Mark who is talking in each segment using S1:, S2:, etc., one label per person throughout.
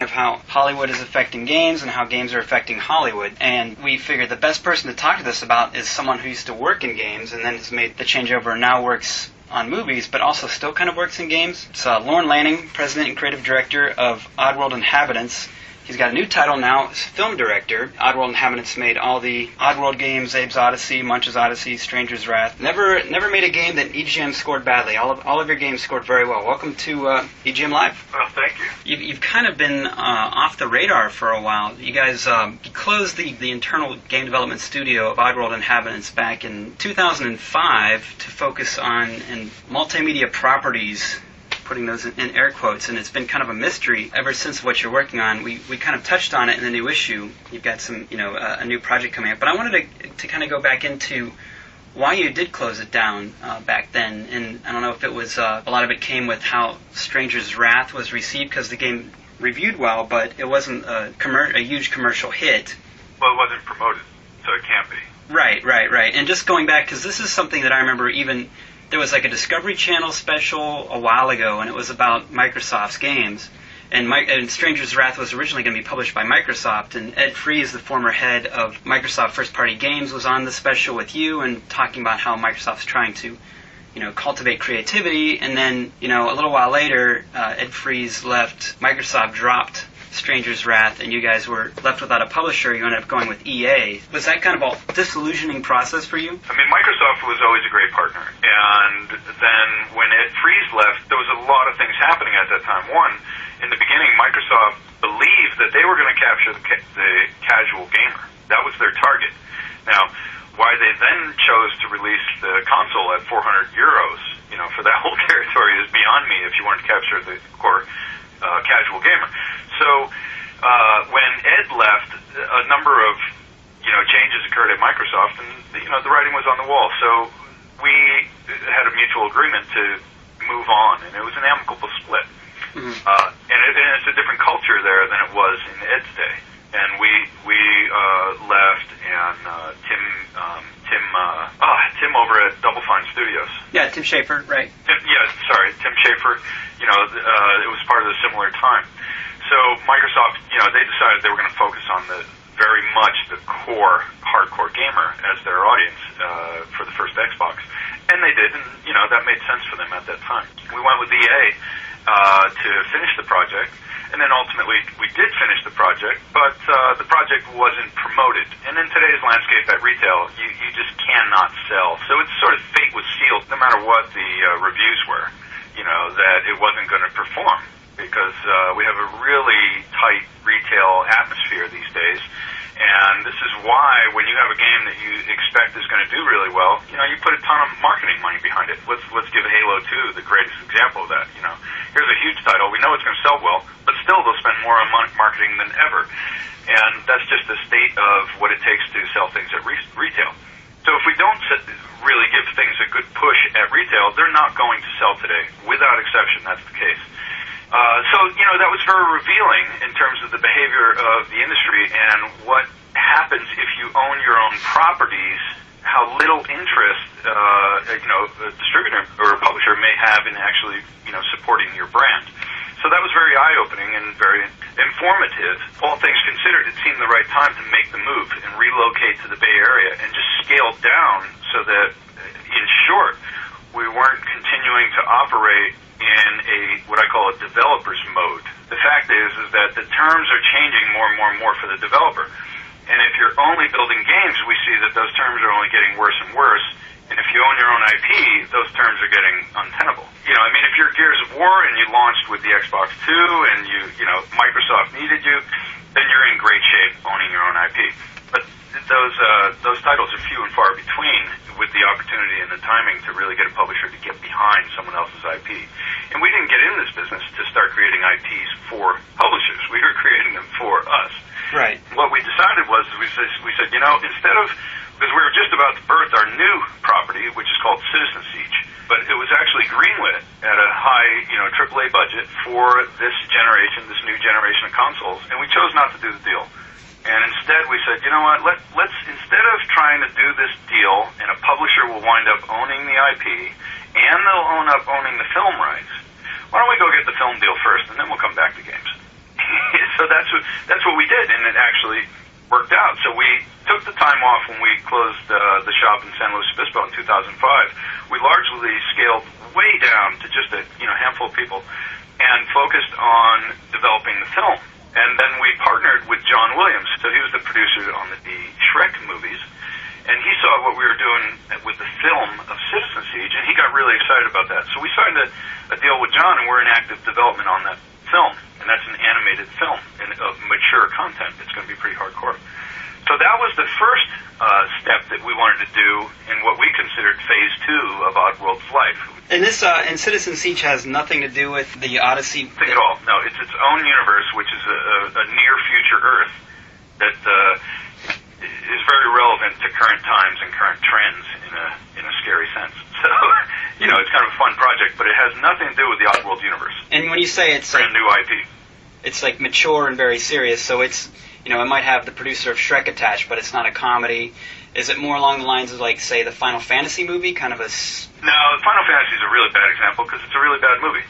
S1: of how Hollywood is affecting games and how games are affecting Hollywood. And we figured the best person to talk to this about is someone who used to work in games and then has made the changeover and now works on movies, but also still kind of works in games. It's Lorne Lanning, President and Creative Director of Oddworld Inhabitants. He's got a new title now, as film director. Oddworld Inhabitants made all the Oddworld games, Abe's Odyssey, Munch's Odyssey, Stranger's Wrath. Never made a game that EGM scored badly. All of your games scored very well. Welcome to EGM Live.
S2: Well, thank you.
S1: You've kind of been off the radar for a while. You guys closed the internal game development studio of Oddworld Inhabitants back in 2005 to focus on multimedia properties, putting those in air quotes, and it's been kind of a mystery ever since what you're working on. We kind of touched on it in the new issue. You've got some, a new project coming up. But I wanted to kind of go back into why you did close it down back then. And I don't know if it was, a lot of it came with how Stranger's Wrath was received, because the game reviewed well, but it wasn't a huge commercial hit.
S2: Well, it wasn't promoted, so it can't be.
S1: Right. And just going back, because this is something that I remember even... There was like a Discovery Channel special a while ago, and it was about Microsoft's games. And Stranger's Wrath was originally going to be published by Microsoft, and Ed Fries, the former head of Microsoft first-party games, was on the special with you and talking about how Microsoft's trying to, cultivate creativity. And then, a little while later, Ed Fries left, Microsoft dropped Stranger's Wrath, and you guys were left without a publisher. You ended up going with EA. Was that kind of a disillusioning process for you?
S2: I mean, Microsoft was always a great partner, and then when Ed Fries left, there was a lot of things happening at that time. One, in the beginning, Microsoft believed that they were going to capture the casual gamer. That was their target. Now, why they then chose to release the console at €400, for that whole territory is beyond me if you wanted to capture the core casual gamer. So when Ed left, a number of changes occurred at Microsoft, and the writing was on the wall. So we had a mutual agreement to move on, and it was an amicable split. Mm-hmm. And it's a different culture there than it was in Ed's day. And we left, and Tim over at Double Fine Studios.
S1: Yeah, Tim Schafer, right?
S2: Tim Schafer. It was part of the similar time. So Microsoft, they decided they were going to focus on very much the core hardcore gamer as their audience for the first Xbox, and they did, and that made sense for them at that time. We went with EA to finish the project, and then ultimately we did finish the project, but the project wasn't promoted. And in today's landscape at retail, you just cannot sell. So it's sort of fate was sealed, no matter what the reviews were, that it wasn't going to perform, because we have a really tight retail atmosphere these days. And this is why when you have a game that you expect is going to do really well, you put a ton of marketing money behind it. Let's give Halo 2 the greatest example of that. Here's a huge title. We know it's going to sell well, but still they'll spend more on marketing than ever. And that's just the state of what it takes to sell things at retail. So if we don't really give things a good push at retail, they're not going to sell today. Without exception, that's the case. So that was very revealing in terms of the behavior of the industry and what happens if you own your own properties, how little interest, a distributor or a publisher may have in actually, supporting your brand. So that was very eye-opening and very informative. All things considered, it seemed the right time to make the move and relocate to the Bay Area and just scale down so that, in short, we weren't continuing to operate in what I call a developer's mode. The fact is that the terms are changing more and more and more for the developer. And if you're only building games, we see that those terms are only getting worse and worse. And if you own your own IP, those terms are getting untenable. If you're Gears of War and you launched with the Xbox 2 and Microsoft needed you, then you're in great shape owning your own IP. But those titles are few and far between, with the opportunity and the timing to really get a publisher to get behind someone else's IP. And we didn't get in this business to start creating IPs for publishers. We were creating them for us.
S1: Right.
S2: What we decided was we said, instead of, because we were just about to birth our new property, which is called Citizen Siege, but it was actually greenlit at a high, AAA budget for this new generation of consoles, and we chose not to do the deal. And instead we said, let's instead of trying to do this deal and a publisher will wind up owning the IP and they'll own up owning the film rights, why don't we go get the film deal first and then we'll come back to games? So So that's what we did, and it actually worked out. So we took the time off when we closed the shop in San Luis Obispo in 2005. We largely scaled way down to just a handful of people and focused on developing the film. And then we partnered with John Williams. So he was the producer on the Shrek movies. And he saw what we were doing with the film of Citizen Siege, and he got really excited about that. So we signed a deal with John, and we're in active development on that film. And that's an animated film of mature content. It's going to be pretty hardcore. So that was the first step that we wanted to do in what we considered phase 2 of Oddworld's life.
S1: And this and Citizen Siege has nothing to do with the Odyssey?
S2: Nothing at all. No, it's its own universe, which is a near-future Earth that is very relevant to current times and current trends in a scary sense. So, it's kind of a fun project, but it has nothing to do with the Oddworld universe.
S1: And when you say it's
S2: brand new IP,
S1: it's like mature and very serious. So it's it might have the producer of Shrek attached, but it's not a comedy. Is it more along the lines of, like, say, the Final Fantasy movie, kind of a?
S2: No, Final Fantasy is a really bad example because it's a really bad movie.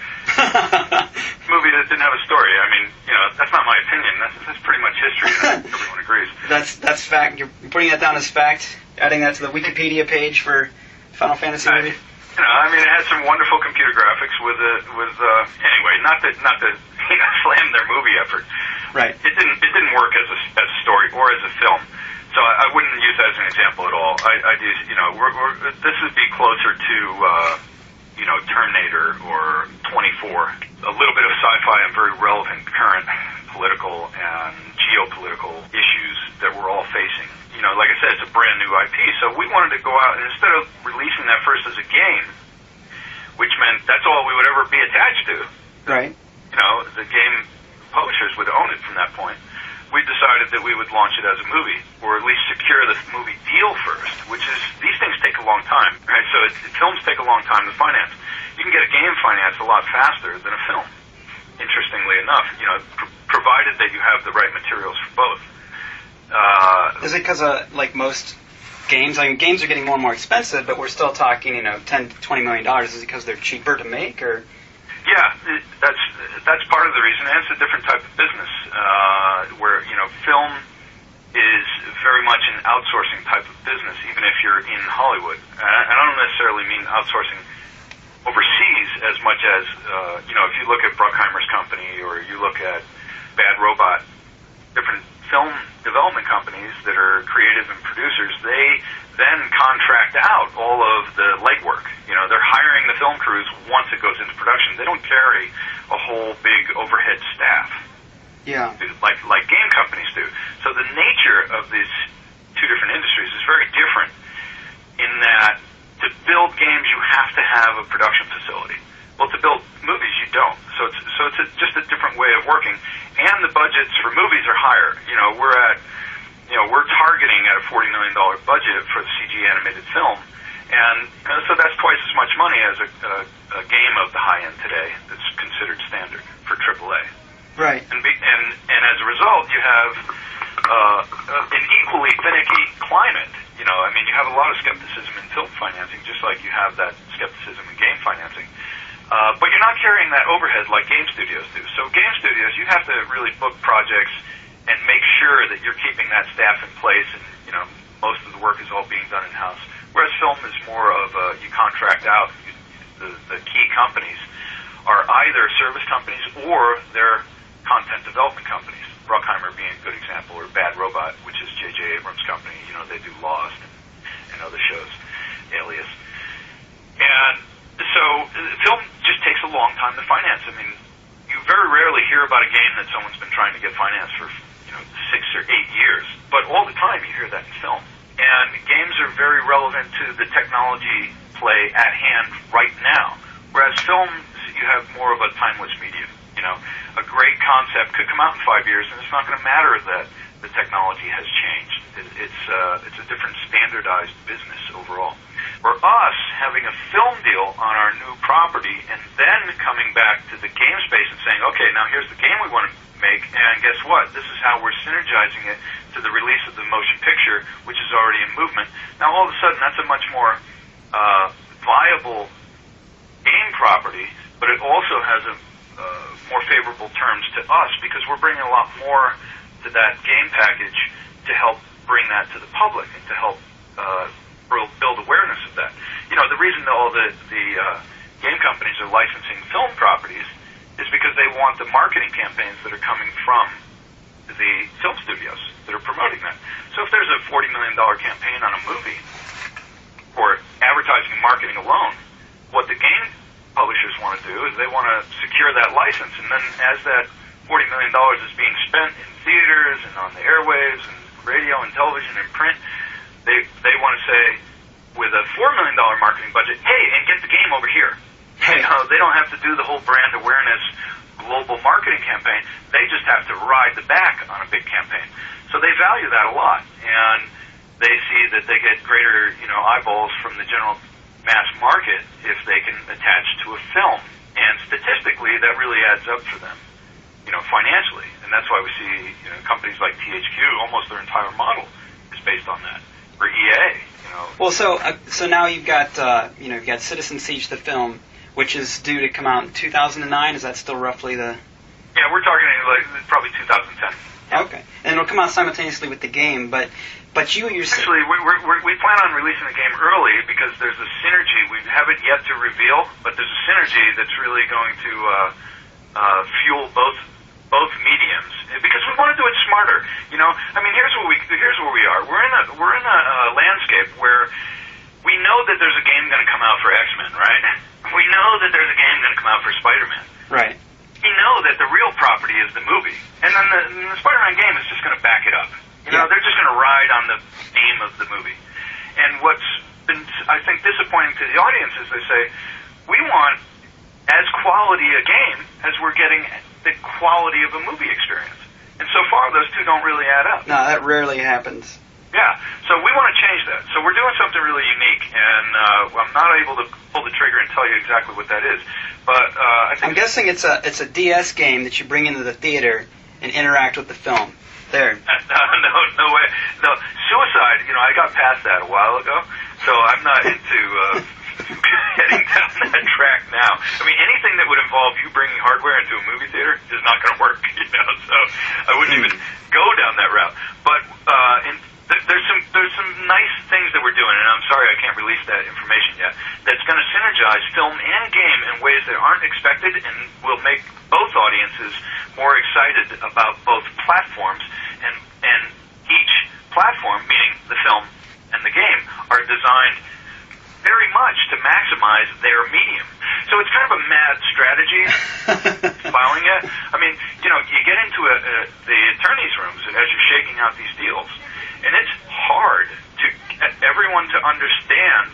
S2: Movie that didn't have a story. I mean, that's not my opinion. That's pretty much history. Everyone agrees.
S1: That's fact. You're putting that down as fact. Adding that to the Wikipedia page for Final Fantasy movie.
S2: It had some wonderful computer graphics with anyway, not to slam their movie effort.
S1: Right.
S2: It didn't work as a story or as a film. So I wouldn't use that as an example at all. I'd use, this would be closer to, Terminator or 24. A little bit of sci-fi and very relevant current political and geopolitical issues that we're all facing. Like I said, it's a brand new IP, so we wanted to go out, and instead of releasing that first as a game, which meant that's all we would ever be attached to.
S1: Right.
S2: The game publishers would own it from that point. We decided that we would launch it as a movie, or at least secure the movie deal first, which is, these things take a long time, right? So films take a long time to finance. You can get a game financed a lot faster than a film, interestingly enough, provided that you have the right materials for both.
S1: Is it because of, like, most games? I mean, games are getting more and more expensive, but we're still talking, $10 to $20 million. Is it because they're cheaper to make, or?
S2: Yeah, that's part of the reason, and it's a different type of business, where, film is very much an outsourcing type of business, even if you're in Hollywood. I don't necessarily mean outsourcing overseas as much as, if you look at Bruckheimer's company, or you look at Bad Robot, different film development companies that are creative and producers, they then contract out all of the legwork. They're hiring the film crews once it goes into production. They don't carry a whole big overhead staff.
S1: Yeah.
S2: Like game companies do. So the nature of these two different industries is very different in that to build games you have to have a production facility. Well, to build movies you don't. So it's just a different way of working. And the budgets for movies are higher. We're targeting at a $40 million budget for the CG animated film. And so that's twice as much money as a game of the high end today that's considered standard for AAA.
S1: Right.
S2: And as a result, you have an equally finicky climate. You have a lot of skepticism in film financing, just like you have that skepticism in game financing. But you're not carrying that overhead like game studios do. So game studios, you have to really book projects and make sure that you're keeping that staff in place, and most of the work is all being done in-house. Whereas film is more of you contract out. The key companies are either service companies or they're content development companies. Bruckheimer being a good example, or Bad Robot, which is J.J. Abrams' company. They do Lost and other shows, Alias. And so film just takes a long time to finance. I mean, you very rarely hear about a game that someone's been trying to get financed for 6 or 8 years, but all the time you hear that in film. And games are very relevant to the technology play at hand right now, whereas films, you have more of a timeless medium. A great concept could come out in 5 years, and it's not going to matter that the technology has changed. It's a different standardized business overall. For us, having a film deal on our new property and then coming back to the game space and saying, okay, now here's the game we want to make, and guess what? This is how we're synergizing it to the release of the motion picture, which is already in movement. Now, all of a sudden, that's a much more viable game property, but it also has a more favorable terms to us because we're bringing a lot more to that game package to help bring that to the public and to help build awareness of that. You know, the reason that all the game companies are licensing film properties is because they want the marketing campaigns that are coming from the film studios that are promoting that. So if there's a $40 million campaign on a movie for advertising and marketing alone, what the game publishers want to do is they want to secure that license, and then as that $40 million is being spent in theaters and on the airwaves and radio and television and print, they want to say, with a $4 million marketing budget, hey, and get the game over here. You know, they don't have to do the whole brand awareness global marketing campaign. They just have to ride the back on a big campaign. So they value that a lot, and they see that they get greater, you know, eyeballs from the general mass market if they can attach to a film. And statistically, that really adds up for them, you know, financially. And that's why we see, you know, companies like THQ, almost their entire model is based on that. Or EA, you know.
S1: Well, so now you've got you've got Citizen Siege the film, which is due to come out in 2009. Is that still roughly the?
S2: Yeah, we're targeting like probably 2010.
S1: Okay, and it'll come out simultaneously with the game, but you
S2: actually we plan on releasing the game early because there's a synergy we haven't yet to reveal, but there's a synergy that's really going to fuel both mediums because we want to do it smarter. You know, I mean, here's where we are. We're in a landscape where we know that there's a game going to come out for X-Men, right? We know that there's a game going to come out for Spider-Man.
S1: Right.
S2: We know that the real property is the movie, and then the Spider-Man game is just going to back it up. You know, they're just going to ride on the theme of the movie. And what's been, I think, disappointing to the audience is they say, we want as quality a game as we're getting the quality of a movie experience. And so far, those two don't really add up.
S1: No, that rarely happens.
S2: Yeah, so we want to change that. So we're doing something really unique, and I'm not able to pull the trigger and tell you exactly what that is. But I think
S1: I'm guessing it's a DS game that you bring into the theater and interact with the film. There.
S2: No way. No, Suicide, you know, I got past that a while ago, so I'm not into heading down that track now. I mean, anything that would involve you bringing hardware into a movie theater is not going to work, you know, so I wouldn't even go down that route. But there's some nice things that we're doing, and I'm sorry I can't release that information yet, that's going to synergize film and game in ways that aren't expected and will make both audiences more excited about both platforms, and each platform, meaning the film and the game, are designed very much to maximize their medium. So it's kind of a mad strategy filing it. I mean, you know, you get into the attorney's rooms as you're shaking out these deals, and it's hard to get everyone to understand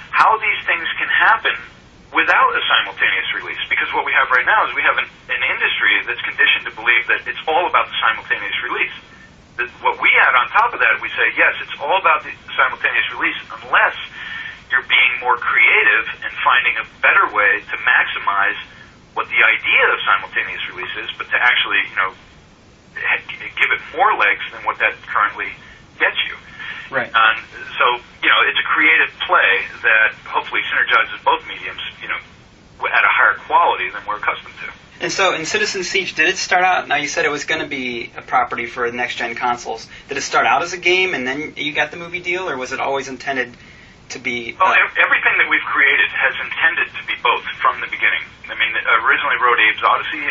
S2: how these things can happen without a simultaneous release. Because what we have right now is we have an industry that's conditioned to believe that it's all about the simultaneous release. What we add on top of that, we say, yes, it's all about the simultaneous release unless you're being more creative and finding a better way to maximize what the idea of simultaneous release is, but to actually, you know, give it more legs than what that currently gets you.
S1: Right.
S2: And so, you know, it's a creative play that hopefully synergizes both mediums, you know, at a higher quality than we're accustomed to.
S1: And so in Citizen Siege, did it start out, now you said it was going to be a property for next-gen consoles. Did it start out as a game and then you got the movie deal, or was it always intended to be...
S2: Well, everything that we've created has intended to be both from the beginning. I mean, originally wrote Abe's Odyssey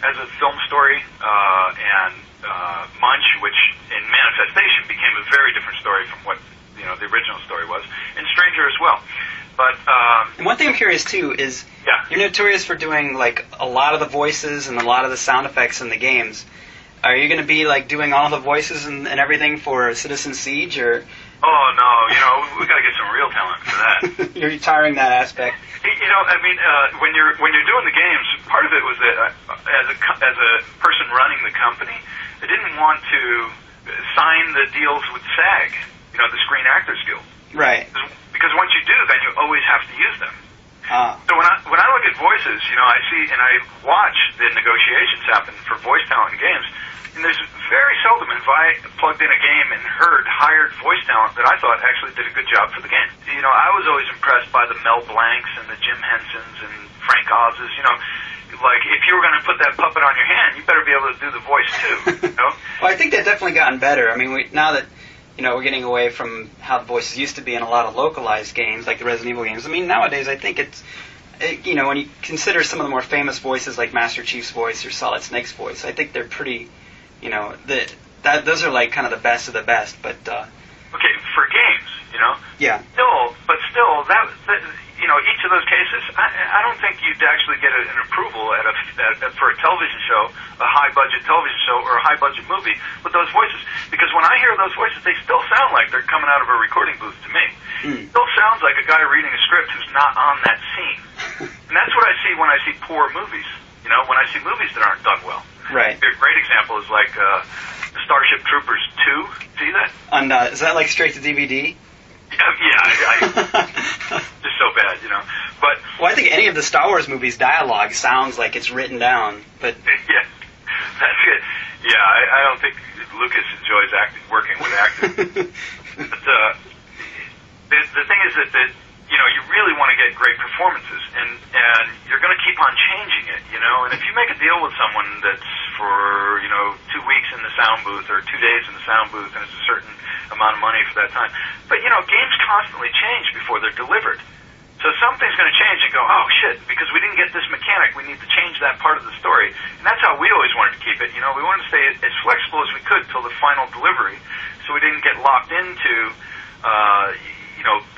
S2: as a film story, and Munch, which in manifestation became a very different story from what, you know, the original story was, and Stranger as well. But
S1: and one thing I'm curious too is you're notorious for doing like a lot of the voices and a lot of the sound effects in the games. Are you going to be like doing all the voices and everything for Citizen Siege, or?
S2: Oh no, you know, we got to get some real talent for that.
S1: You're retiring that aspect.
S2: You know, I mean, when you're doing the games, part of it was that as a person running the company, I didn't want to sign the deals with SAG, you know, the Screen Actors Guild.
S1: Right.
S2: Because once you do, then you always have to use them. So when I look at voices, you know, I see and I watch the negotiations happen for voice talent in games, and there's very seldom if I plugged in a game and heard hired voice talent that I thought actually did a good job for the game. You know, I was always impressed by the Mel Blancs and the Jim Hensons and Frank Oz's. You know, like, if you were going to put that puppet on your hand, you better be able to do the voice too. You know?
S1: Well, I think they've definitely gotten better. I mean, now that we're getting away from how the voices used to be in a lot of localized games, like the Resident Evil games. I mean, nowadays I think when you consider some of the more famous voices like Master Chief's voice or Solid Snake's voice, I think they're pretty, those are like kind of the best of the best. But
S2: okay, for games,
S1: yeah.
S2: Still, each of those cases, I don't think you'd actually get an approval for a television show, a high-budget television show, or a high-budget movie with those voices. Because when I hear those voices, they still sound like they're coming out of a recording booth to me. It still sounds like a guy reading a script who's not on that scene. And that's what I see when I see poor movies. When I see movies that aren't done well.
S1: Right.
S2: A great example is like Starship Troopers 2. See that?
S1: And is that like straight to DVD?
S2: Yeah, just so bad, But
S1: well, I think any of the Star Wars movies' dialogue sounds like it's written down. But
S2: yeah, that's it. Yeah, I don't think Lucas enjoys working with actors. But the thing is that you really want to get great performances, and you're going to keep on changing it, And if you make a deal with someone that's for 2 weeks in the sound booth or 2 days in the sound booth, and it's a certain amount of money for that time, but games constantly change before they're delivered. So something's going to change and go, oh shit, because we didn't get this mechanic, we need to change that part of the story. And that's how we always wanted to keep it. We wanted to stay as flexible as we could till the final delivery, so we didn't get locked into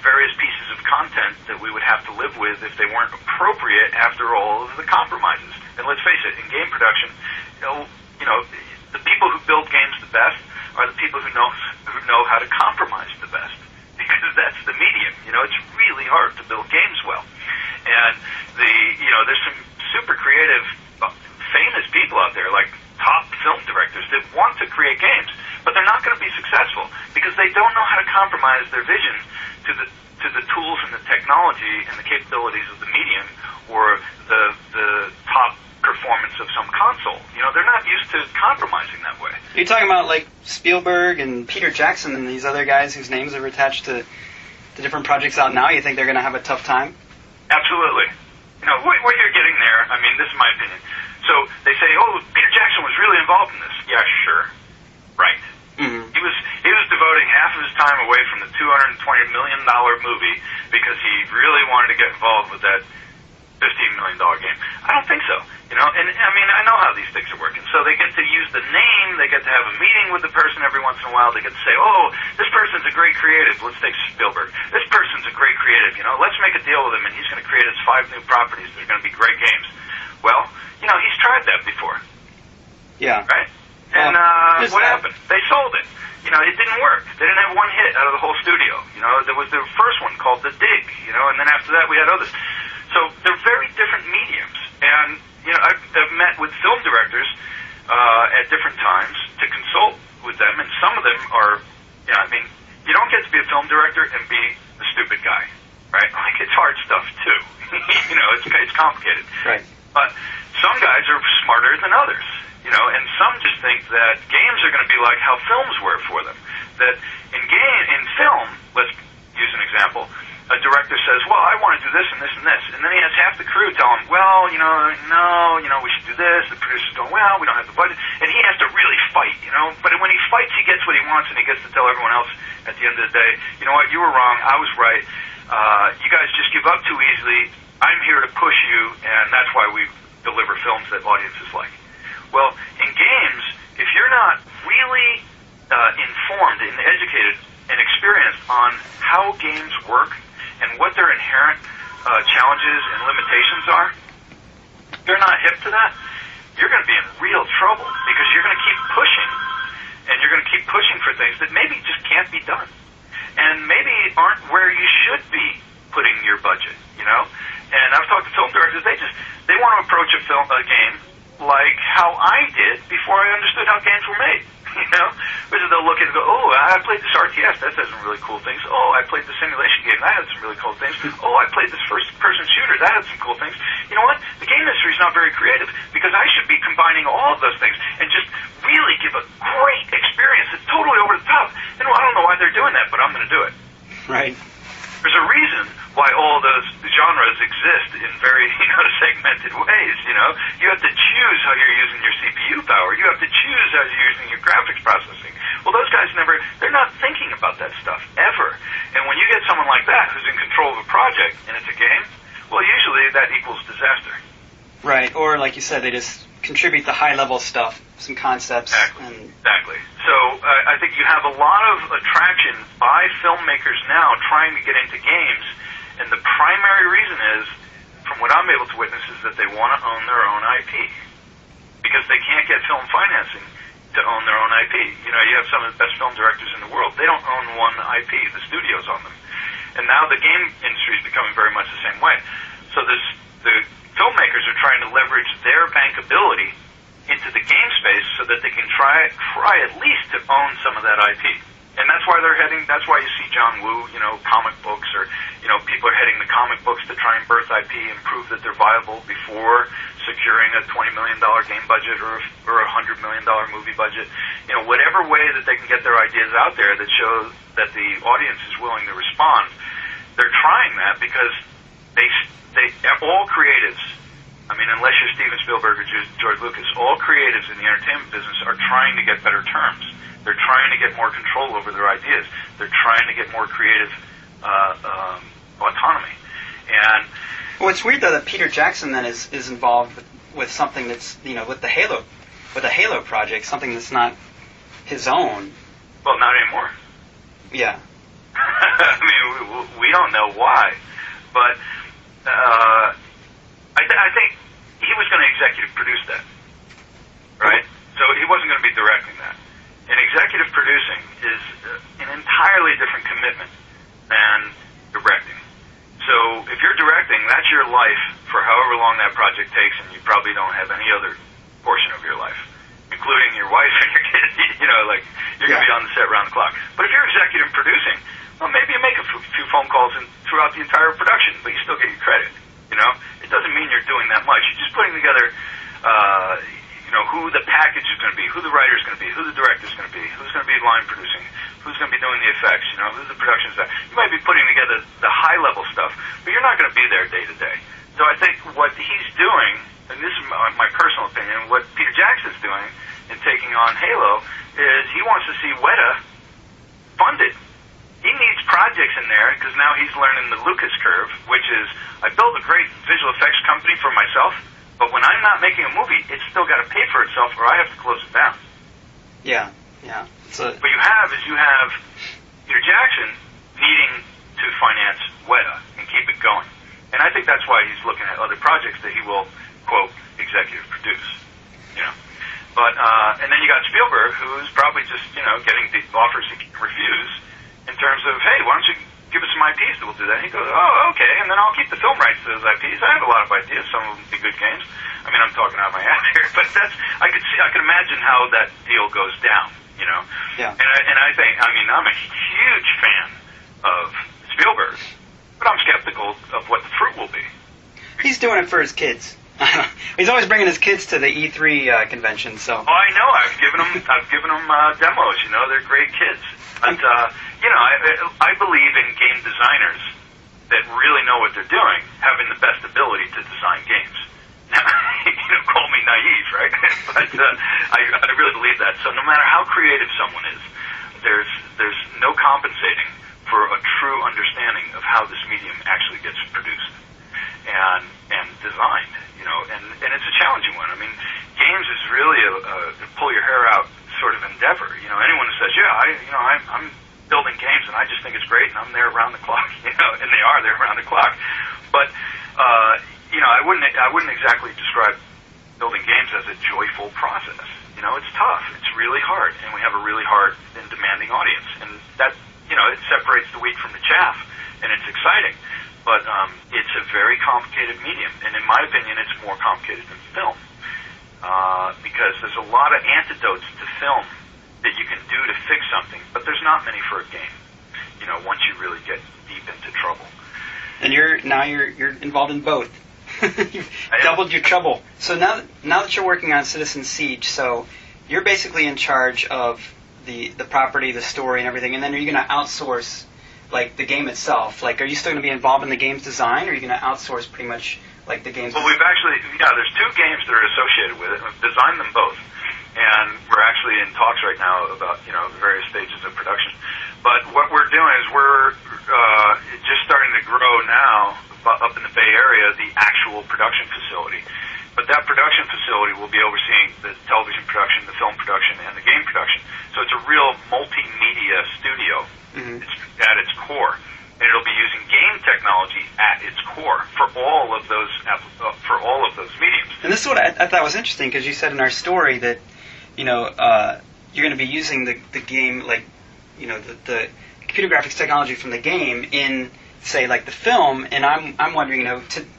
S2: various pieces of content that we would have to live with if they weren't appropriate after all of the compromises. And let's face it, in game production, the people who build games the best are the people who know how to compromise the best, because that's the medium. It's really hard to build games well, and there's some super creative, famous people out there, like top film directors, that want to create games, but they're not going to be successful because they don't know how to compromise their vision to the tools and the technology and the capabilities of the medium or the top performance of some console. They're not used to compromising that way.
S1: You're talking about like Spielberg and Peter Jackson and these other guys whose names are attached to the different projects out now. You think they're going to have a tough time?
S2: Absolutely. What you're getting there, I mean, this is my opinion. So they say, oh, Peter Jackson was really involved in this. Yeah, sure. Right.
S1: Mm-hmm.
S2: He was devoting half of his time away from the $220 million movie because he really wanted to get involved with that $15 million game. I don't think so. And I mean, I know how these things are working. So they get to use the name, they get to have a meeting with the person every once in a while, they get to say, oh, this person's a great creative. Let's take Spielberg. This person's a great creative, let's make a deal with him, and he's going to create us 5 new properties that are going to be great games. Well, he's tried that before.
S1: Yeah.
S2: Right? And what happened? They sold it. It didn't work. They didn't have one hit out of the whole studio. There was the first one called The Dig, and then after that we had others. So they're very different mediums. And, I've met with film directors at different times to consult with them, and some of them are, you don't get to be a film director and be the stupid guy, right? Like, it's hard stuff, too. It's complicated.
S1: Right.
S2: But some guys are smarter than others, and some just think that games are going to be like how films were for them. That in film, let's use an example, a director says, well, I want to do this and this and this, and then he has half the crew tell him, well, no, we should do this. The producer's going, well, we don't have the budget, and he has to really fight, But when he fights, he gets what he wants, and he gets to tell everyone else at the end of the day, you know what, you were wrong, I was right. You guys just give up too easily. I'm here to push you, and that's why we deliver films that audiences like. Well, in games, if you're not really informed and educated and experienced on how games work and what their inherent challenges and limitations are, you're not hip to that, you're going to be in real trouble because you're going to keep pushing, and you're going to keep pushing for things that maybe just can't be done, and maybe aren't where you should be putting your budget, And I've talked to film directors, they want to approach a game like how I did before I understood how games were made. Which is they'll look at it and go, oh, I played this RTS, that has some really cool things. Oh, I played this simulation game, that had some really cool things. Oh, I played this first-person shooter, that had some cool things. You know what? The game industry is not very creative because I should be combining all of those things and just really give a great experience that's totally over the top. And I don't know why they're doing that, but I'm going to do it.
S1: Right.
S2: There's a reason why all those genres exist in very, segmented ways, You have to choose how you're using your CPU power. You have to choose how you're using your graphics processing. Well, those guys they're not thinking about that stuff, ever. And when you get someone like that who's in control of a project and it's a game, well, usually that equals disaster.
S1: Right, or like you said, they just contribute the high-level stuff, some concepts.
S2: Exactly. So I think you have a lot of attraction by filmmakers now trying to get into games, and the primary reason is, from what I'm able to witness, is that they want to own their own IP. Because they can't get film financing to own their own IP. You have some of the best film directors in the world. They don't own one IP. The studios own them. And now the game industry is becoming very much the same way. So the filmmakers are trying to leverage their bankability into the game space so that they can try at least to own some of that IP. And that's why that's why you see John Woo, comic books, or, people are heading to comic books to try and birth IP and prove that they're viable before securing a $20 million game budget or a $100 million movie budget. Whatever way that they can get their ideas out there that show that the audience is willing to respond, they're trying that because they all creatives, unless you're Steven Spielberg or George Lucas, all creatives in the entertainment business are trying to get better terms. They're trying to get more control over their ideas. They're trying to get more creative autonomy. And
S1: well, it's weird though that Peter Jackson then is involved with something that's with the Halo project, something that's not his own.
S2: Well, not anymore.
S1: Yeah.
S2: We don't know why, but I think he was going to executive produce that, right? So he wasn't going to be directing that. And executive producing is an entirely different commitment than directing. So if you're directing, that's your life for however long that project takes, and you probably don't have any other portion of your life, including your wife and your kids. You're going to be on the set around the clock. But if you're executive producing, well, maybe you make a few phone calls throughout the entire production, but you still get your credit. It doesn't mean you're doing that much. You're just putting together, who the package is going to be, who the writer is going to be, who the director is going to be, who's going to be line producing, who's going to be doing the effects, who's the production staff. You might be putting together the high-level stuff, but you're not going to be there day to day. So I think what he's doing, and this is my personal opinion, what Peter Jackson's doing in taking on Halo is he wants to see Weta funded. He needs projects in there because now he's learning the Lucas curve, which is I build a great visual effects company for myself, but when I'm not making a movie, it's still got to pay for itself or I have to close it down.
S1: Yeah.
S2: What you have Peter Jackson needing to finance Weta and keep it going. And I think that's why he's looking at other projects that he will, quote, executive produce. But, and then you got Spielberg, who's probably just, getting the offers he can refuse in terms of, hey, why don't you give us some IPs that will do that? And he goes, oh, okay, and then I'll keep the film rights to those IPs. I have a lot of ideas. Some of them would be good games. I'm talking out of my ass here, but I could imagine how that deal goes down,
S1: Yeah.
S2: And I think, I'm a huge fan of Spielberg, but I'm skeptical of what the fruit will be.
S1: He's doing it for his kids. He's always bringing his kids to the E3 convention. So.
S2: Oh, I know. I've given them demos. They're great kids. But I believe in game designers that really know what they're doing, having the best ability to design games. Call me naive, right? But I really believe that. So no matter how creative someone is, there's no compensating for a true understanding of how this medium actually gets produced and designed. And it's a challenging one. Games is really a pull your hair out sort of endeavor. Anyone who says, I'm building games and I just think it's great and I'm there around the clock, and they are there around the clock. But I wouldn't exactly describe building games as a joyful process. It's tough. It's really hard, and we have a really hard and demanding audience, and that it separates the wheat from the chaff, and it's exciting. But it's a very complicated medium, and in my opinion, it's more complicated than film because there's a lot of antidotes to film that you can do to fix something, but there's not many for a game. Once you really get deep into trouble.
S1: And you're involved in both. You've doubled your trouble. So now that you're working on Citizen Siege, so you're basically in charge of the property, the story, and everything. And then are you going to outsource like the game itself? Like, are you still going to be involved in the game's design, or are you going to outsource pretty much like the game's?
S2: Well, we've actually, there's 2 games that are associated with it. We've designed them both, and we're actually in talks right now about various stages of production. But what we're doing is we're just starting to grow now up in the Bay Area, the actual production facility. But that production facility will be overseeing the television production, the film production, and the game production. So it's a real multimedia studio at its core. And it'll be using game technology at its core for all of those mediums.
S1: And this is what I thought was interesting, because you said in our story that you're going to be using the game, like the computer graphics technology from the game in, say, like the film. And I'm wondering,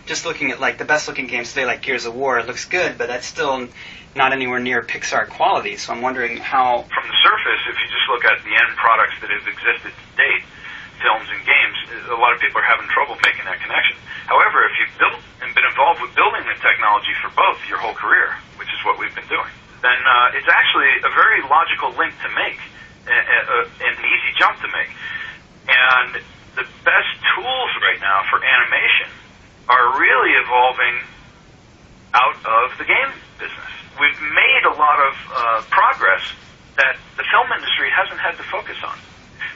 S1: just looking at like the best looking games today, like Gears of War, it looks good, but that's still not anywhere near Pixar quality. So I'm wondering how,
S2: from the surface, if you just look at the end products that have existed to date, films and games, a lot of people are having trouble making that connection. However, if you've built and been involved with building the technology for both your whole career, which is what we've been doing, then it's actually a very logical link to make, an easy jump to make. And the best tools right now for animation are really evolving out of the game business. We've made a lot of progress that the film industry hasn't had to focus on.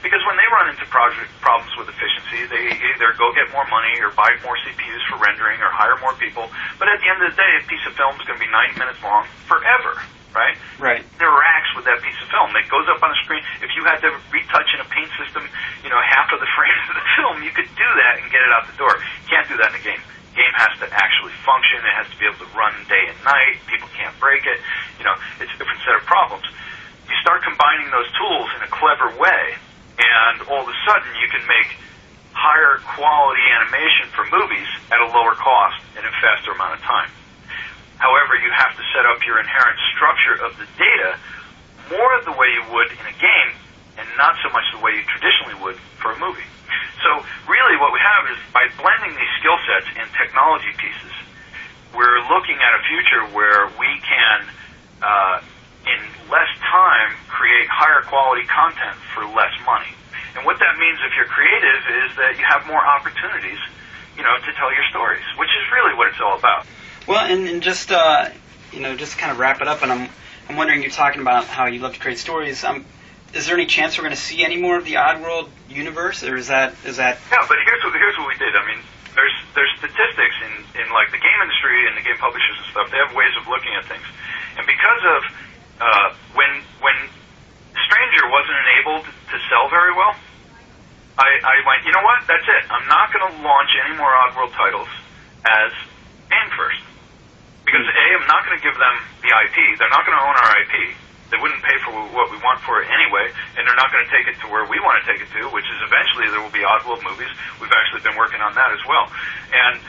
S2: Because when they run into problems with efficiency, they either go get more money or buy more CPUs for rendering or hire more people. But at the end of the day, a piece of film is going to be 90 minutes long forever, right?
S1: Right.
S2: There are racks with that piece of film that goes up on a screen. If you had to retouch in a paint system, half of the frames of the film, you could do that and get it out the door. You can't do that in a game. Game has to actually function. It has to be able to run day and night. People can't break it. It's a different set of problems. You start combining those tools in a clever way, and all of a sudden you can make higher quality animation for movies at a lower cost in a faster amount of time. However, you have to set up your inherent structure of the data more the way you would in a game, and not so much the way you traditionally would for a movie. So really what we have is, by blending these skill sets and technology pieces, we're looking at a future where we can, in less time, create higher quality content for less money. And what that means if you're creative is that you have more opportunities, to tell your stories, which is really what it's all about.
S1: Well, and just just to kind of wrap it up, and I'm wondering, you're talking about how you love to create stories. Is there any chance we're going to see any more of the Oddworld universe, or is that?
S2: Yeah, but here's what we did. I mean, there's statistics in like the game industry and the game publishers and stuff. They have ways of looking at things, and because of when Stranger wasn't enabled to sell very well, I went, you know what? That's it. I'm not going to launch any more Oddworld titles as Game First, because I'm not going to give them the IP. They're not going to own our IP. They wouldn't pay for what we want for it anyway, and they're not going to take it to where we want to take it to, which is eventually there will be Oddworld movies. We've actually been working on that as well, and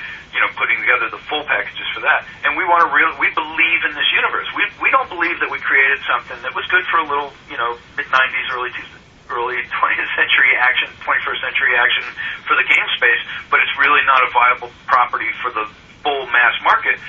S2: putting together the full packages for that. And we we believe in this universe. We don't believe that we created something that was good for a little mid 90s, early 20th century action, 21st century action for the game space, but it's really not a viable property for the full mass market.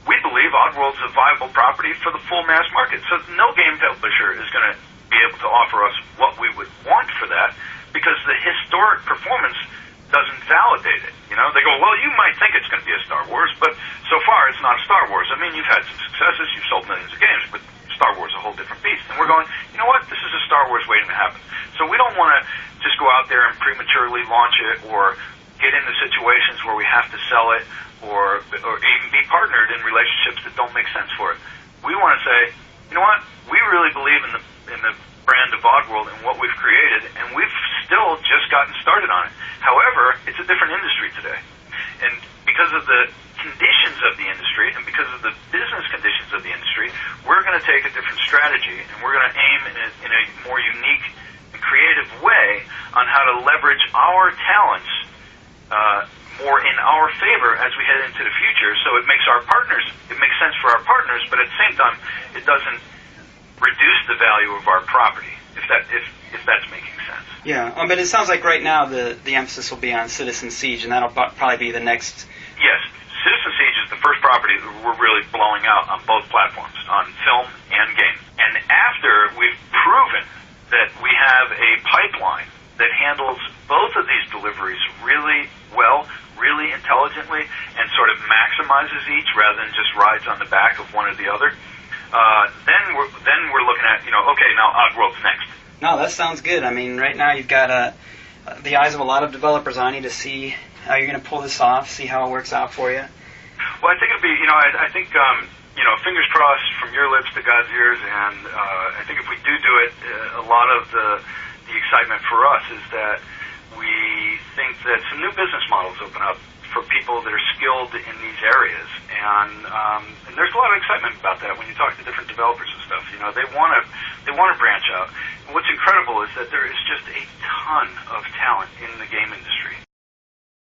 S2: We believe Oddworld's a viable property for the full mass market. So no game publisher is going to be able to offer us what we would want for that, because the historic performance doesn't validate it. They go, well, you might think it's going to be a Star Wars, but so far it's not a Star Wars. I mean, you've had some successes, you've sold millions of games, but Star Wars is a whole different beast. And we're going, you know what, this is a Star Wars waiting to happen. So we don't want to just go out there and prematurely launch it, or get into situations where we have to sell it, or even be partnered in relationships that don't make sense for it. We want to say, you know what, we really believe in the brand of Oddworld and what we've created, and we've still just gotten started on it. However, it's a different industry today. And because of the conditions of the industry, and because of the business conditions of the industry, we're going to take a different strategy, and we're going to aim in a more unique and creative way on how to leverage our talents more in our favor as we head into the future. So it makes sense for our partners, but at the same time, it doesn't reduce the value of our property, if that's making sense.
S1: Yeah, but it sounds like right now the emphasis will be on Citizen Siege, and that'll probably be the next.
S2: Yes, Citizen Siege is the first property that we're really blowing out on both platforms, on film and game. And after we've proven that we have a pipeline that handles both of these deliveries really well, really intelligently, and sort of maximizes each rather than just rides on the back of one or the other, then we're looking at, okay, now Oddworld's next.
S1: No, that sounds good. I mean, right now you've got the eyes of a lot of developers on you to see how you're going to pull this off, see how it works out for you.
S2: Well, I think it'd be, I think, fingers crossed from your lips to God's ears, and I think if we do it, a lot of the excitement for us is that we think that some new business models open up for people that are skilled in these areas, and there's a lot of excitement about that when you talk to different developers and stuff. They want to branch out. And what's incredible is that there is just a ton of talent in the game industry,